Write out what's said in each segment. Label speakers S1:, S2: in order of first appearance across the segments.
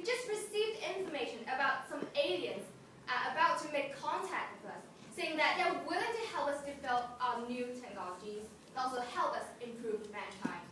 S1: We just received information about some aliens about to make contact with us, saying that they're willing to help us develop our new technologies and also help us improve mankind.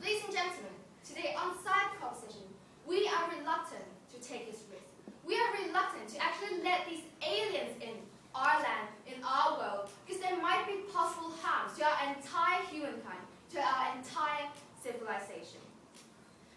S1: Ladies and gentlemen, today on Side Proposition, we are reluctant to take this risk. We are reluctant to actually let these aliens in our land, in our world, because there might be possible harms to our entire humankind, to our entire civilization.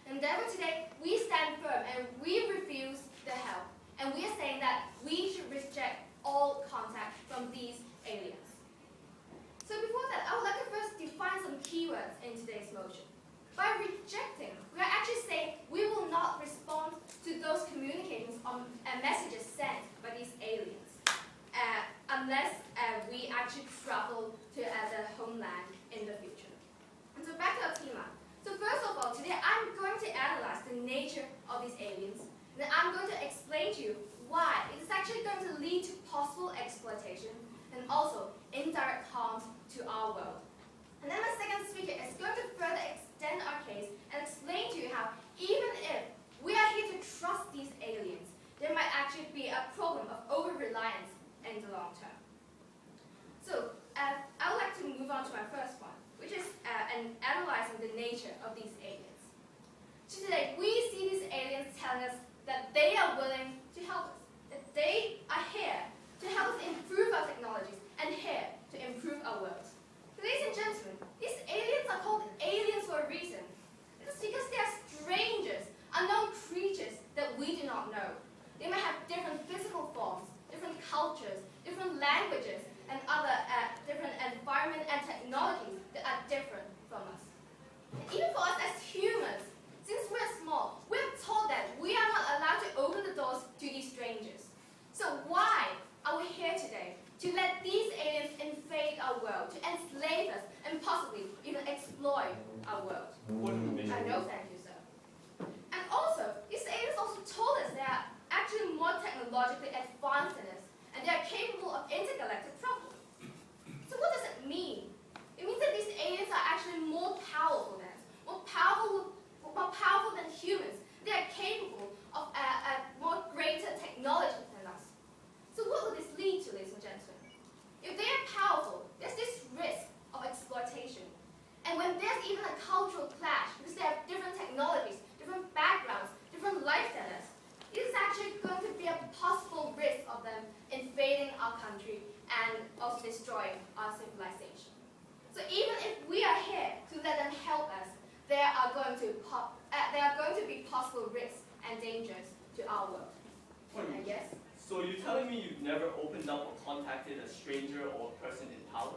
S1: And therefore today, we stand firm and we refuse the help. And we are saying that we should reject all contact from these aliens. So before that, I would like to first define some keywords in today's motion. By rejecting, we are actually saying we will not respond to those communications and messages sent by these aliens unless we actually travel to the homeland in the future. And so back to our theme. So first of all, today I'm going to analyze the nature of these aliens. And then I'm going to explain to you why it is actually going to lead to possible exploitation and also indirect harms to our world. And then my second speaker is going to further extend our case and explain to you how even if we are here to trust these aliens, there might actually be a problem of over-reliance in the long term. So I would like to move on to my first point, which is analyzing the nature of these aliens. So today, we see these aliens telling us that they are willing to help us, that they are here to help us improve our technologies and here to improve our world. So ladies and gentlemen, these aliens are called aliens for a reason. It is because they are strangers, unknown creatures that we do not know. They may have different physical forms, different cultures, different languages, and other different environment and technologies that are different from us. And even for us as humans, since we're small, we're told that we are not allowed to open the doors to these strangers. So why are we here today? To let these aliens invade our world, to enslave us, and possibly even exploit our world. I know, thank you, sir. And also, these aliens also told us they are actually more technologically advanced than us, and they are capable of intergalactic travel. So what does it mean? It means that these aliens are actually more powerful than us, more powerful than humans. They are capable of more greater technology than us. So what will this lead to, ladies and gentlemen? If they are powerful, there's this risk of exploitation. And when there's even a cultural clash, because they have different technologies, different backgrounds, different lives than us, it is actually going to be a possible risk of them invading our country and also destroying our civilization. So even if we are here to let them help us, there are going to be possible risks and dangers to our world. And yes?
S2: So you're telling me you've never opened up or contacted a stranger or a person in power?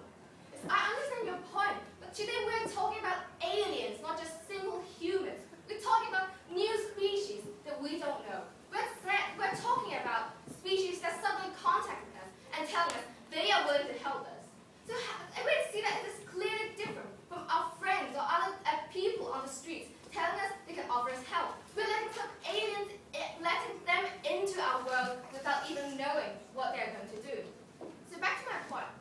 S1: Yes, I understand your point, but today we're talking about aliens, not just simple humans. We're talking about new species that we don't know. We're talking about species that suddenly contacted us and telling us they are willing to help us. So we see that it is clearly different from our friends or other people on the streets telling us they can offer us help. We're letting some aliens, letting them into our world without even knowing what they're going to do. So back to my point.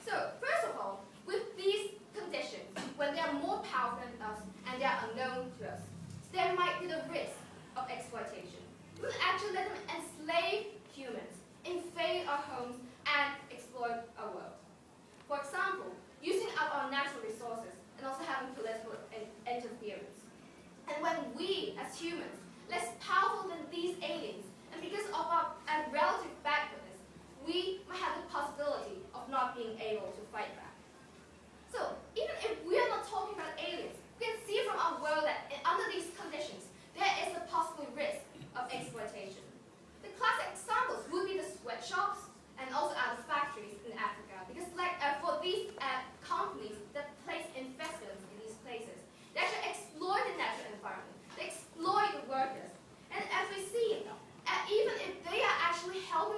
S1: So first of all, with these conditions, when they are more powerful than us and they are unknown to us, there might be the risk of exploitation. We will actually let them enslave humans, invade our homes, and exploit our world. For example, using up our natural resources and also having political interference. And when we, as humans, less powerful than these aliens, and because of our relative backwardness, we might have the possibility of not being able to fight back. So, even if we are not talking about aliens, we can see from our world that under these conditions, there is a possible risk of exploitation. The classic examples would be the sweatshops and also the factories in Africa, because for these companies that place investments in these places, they actually exploit the natural environment, they exploit the workers. And as we see, even if they are actually helping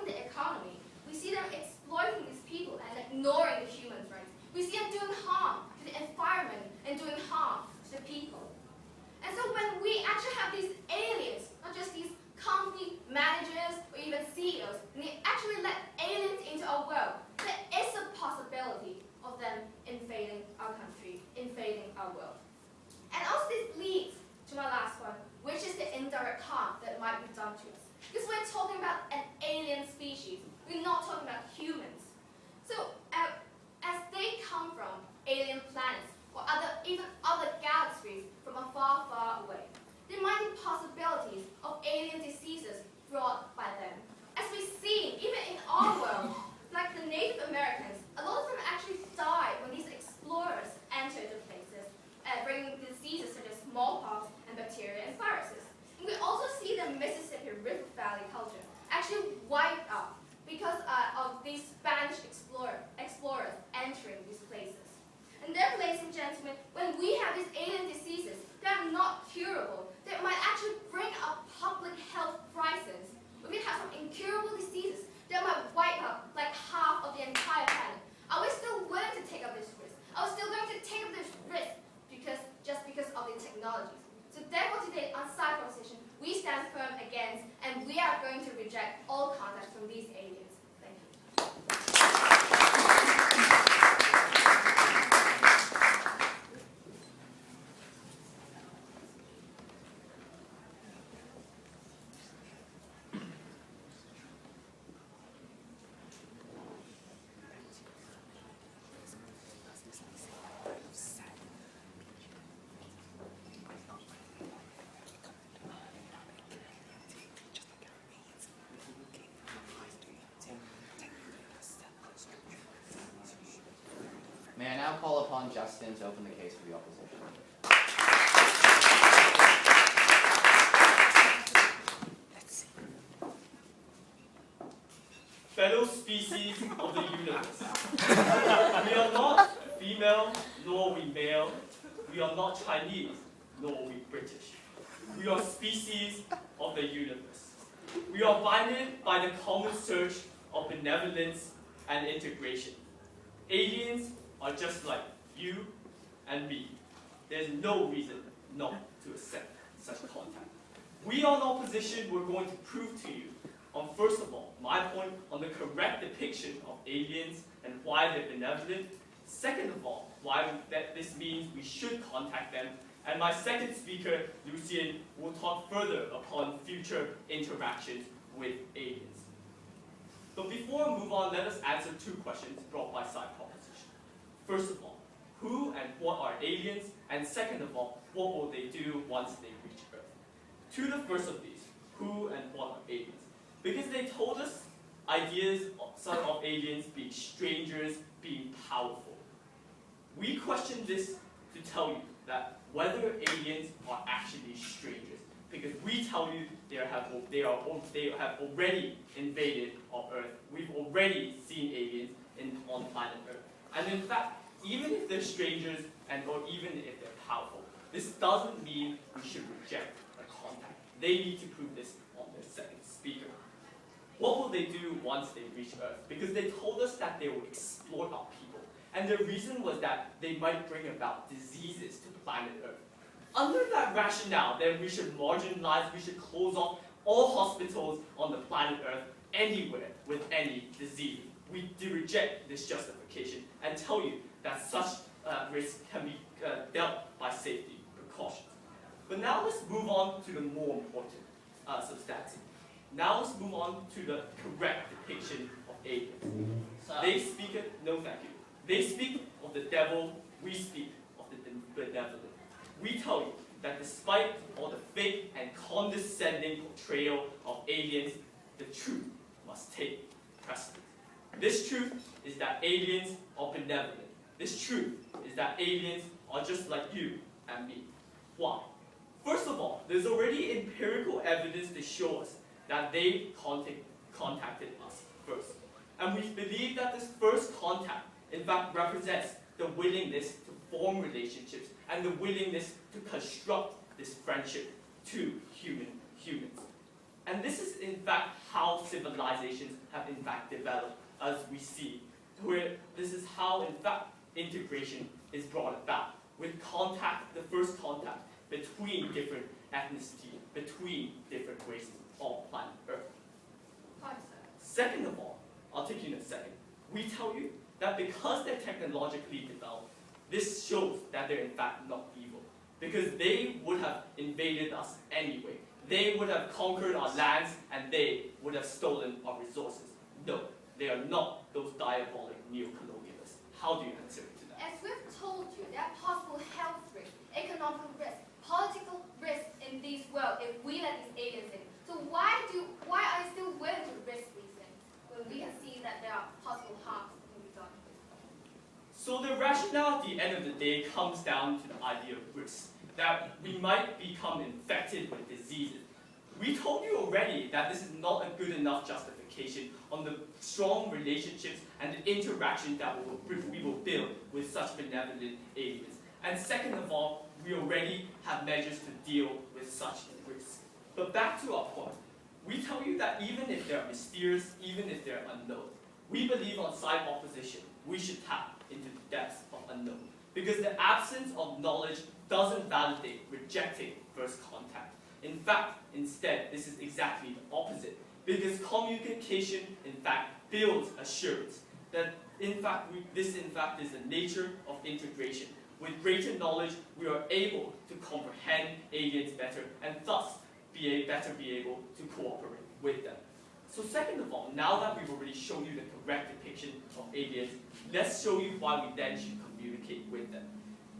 S1: reject all contact from these aliens. Thank you.
S3: May I now call upon Justin to open the case for the opposition?
S2: Fellow species of the universe, we are not female, nor we male. We are not Chinese, nor we British. We are species of the universe. We are binded by the common search of benevolence and integration. Aliens are just like you and me. There's no reason not to accept such contact. We on opposition, we're going to prove to you on, first of all, my point on the correct depiction of aliens and why they're benevolent. Second of all, why that this means we should contact them. And my second speaker, Lucien, will talk further upon future interactions with aliens. But before I move on, let us answer two questions brought by side proposition. First of all, who and what are aliens? And second of all, what will they do once they reach Earth? To the first of these, who and what are aliens? Because they told us ideas of some of aliens being strangers, being powerful. We question this to tell you that whether aliens are actually strangers, because we tell you they have already invaded our Earth. We've already seen aliens on planet Earth. And in fact, even if they're strangers or even if they're powerful, this doesn't mean we should reject a contact. They need to prove this on their second speaker. What will they do once they reach Earth? Because they told us that they will exploit our people. And the reason was that they might bring about diseases to planet Earth. Under that rationale, then we should marginalize, we should close off all hospitals on the planet Earth anywhere with any disease. We do reject this justification and tell you that such risk can be dealt by safety precautions. But now let's move on to the more important substantive. Now let's move on to the correct depiction of aliens. They speak it, no thank you. They speak of the devil, we speak of the benevolent. We tell you that despite all the fake and condescending portrayal of aliens, the truth must take precedence. This truth is that aliens are benevolent. This truth is that aliens are just like you and me. Why? First of all, there's already empirical evidence to show us that they contacted us first. And we believe that this first contact, in fact, represents the willingness to form relationships and the willingness to construct this friendship to humans. And this is, in fact, how civilizations have, in fact, developed, as we see, where this is how, in fact, integration is brought about, with contact, the first contact between different ethnicities, between different races on planet Earth. Second of all, I'll take you in a second, we tell you that because they're technologically developed, this shows that they're in fact not evil, because they would have invaded us anyway. They would have conquered our lands and they would have stolen our resources. No, they are not those diabolic neo-colonialists. How do you answer to that?
S1: As we've told you, there are possible health risks, economic risks, political risks in this world if we let these aliens in. So why are you still willing to risk these things when we can see that there are possible harms that can be done?
S2: So the rationale at the end of the day comes down to the idea of risk, that we might become infected with diseases. We told you already that this is not a good enough justification on the strong relationships and the interaction that we will build with such benevolent aliens. And second of all, we already have measures to deal with such risks. But back to our point, we tell you that even if they're mysterious, even if they're unknown, we believe on side opposition, we should tap into the depths of unknown. Because the absence of knowledge doesn't validate rejecting first contact. In fact, instead, this is exactly the opposite. because communication, in fact, builds assurance that, this is the nature of integration. With greater knowledge, we are able to comprehend aliens better and thus be able to cooperate with them. So second of all, now that we've already shown you the correct depiction of aliens, let's show you why we then should communicate with them.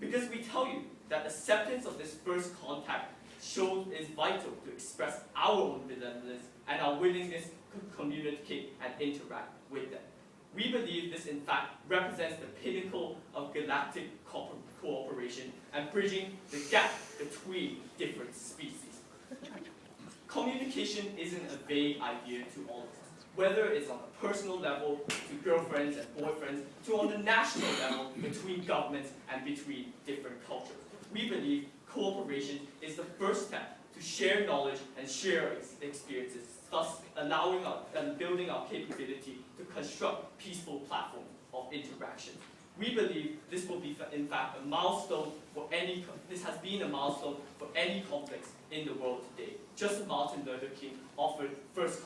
S2: Because we tell you that acceptance of this first contact is vital to express our own benevolence and our willingness to communicate and interact with them. We believe this in fact represents the pinnacle of galactic cooperation and bridging the gap between different species. Communication isn't a vague idea to all of us, whether it's on a personal level to girlfriends and boyfriends, to on the national level between governments and between different cultures. We believe cooperation is the first step to share knowledge and share experiences, thus allowing and building our capability to construct peaceful platforms of interaction. We believe this will be, in fact, a milestone for this has been a milestone for any conflicts in the world today, just as Martin Luther King offered first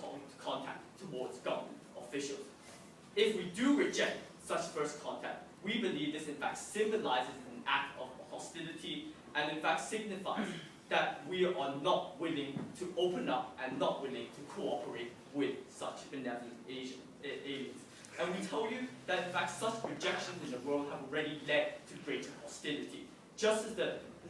S2: contact towards government officials. If we do reject such first contact, we believe this in fact symbolizes an act of hostility and in fact signifies that we are not willing to open up and not willing to cooperate with such benevolent aliens. And we tell you that in fact such rejections in the world have already led to greater hostility. Just as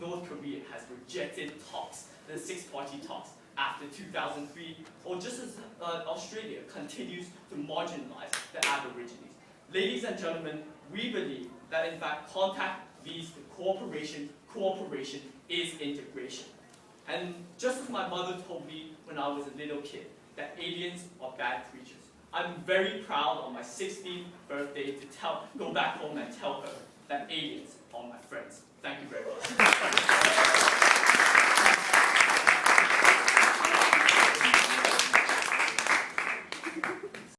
S2: North Korea has rejected talks, the six-party talks after 2003, or just as Australia continues to marginalize the Aborigines. Ladies and gentlemen, we believe that in fact contact leads to cooperation, cooperation is integration. And just as my mother told me when I was a little kid, that aliens are bad creatures, I'm very proud on my 16th birthday to go back home and tell her that aliens are my friends.